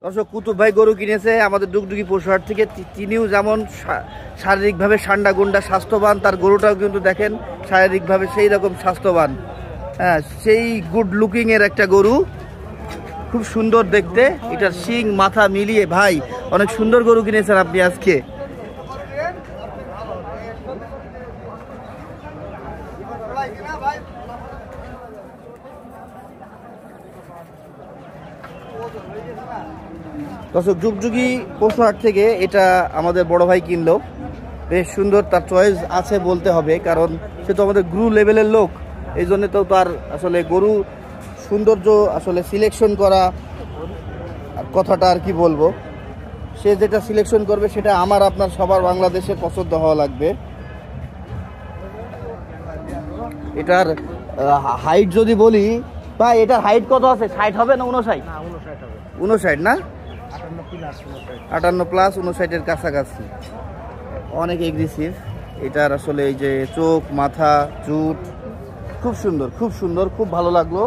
দর্শক কুতুব ভাই গরু কিনেছে আমাদের ডুগডুগি পশুহাট থেকে। তিনিও যেমন শারীরিকভাবে ঠান্ডা গুন্ডা স্বাস্থ্যবান, তার গরুটাও কিন্তু দেখেন শারীরিকভাবে সেই রকম স্বাস্থ্যবান। হ্যাঁ, সেই গুড লুকিং এর একটা গরু, খুব সুন্দর দেখতে। এটার শিং মাথা মিলিয়ে ভাই অনেক সুন্দর গরু কিনেছেন আপনি আজকে। দর্শক যুগযুগি পশুহাট থেকে এটা আমাদের বড় ভাই কিনলো, বেশ সুন্দর। তার চয়েস আছে বলতে হবে, কারণ সে তো আমাদের গুরু লেভেলের লোক। এই জন্য তো তার আসলে গরু সৌন্দর্য আসলে সিলেকশন করা কথাটা আর কি বলবো, সে যেটা সিলেকশন করবে সেটা আমার আপনার সবার বাংলাদেশে পছন্দ হওয়া লাগবে। এটার হাইট যদি বলি ভাই, এটার হাইট কত আছে? 60 হবে না 59? 59 না, 58 প্লাস 59-এর কাছাকাছি। অনেক এগ্রেসিভ এটার আসলে এই যে চোখ মাথা চুট খুব সুন্দর, খুব সুন্দর, খুব ভালো লাগলো।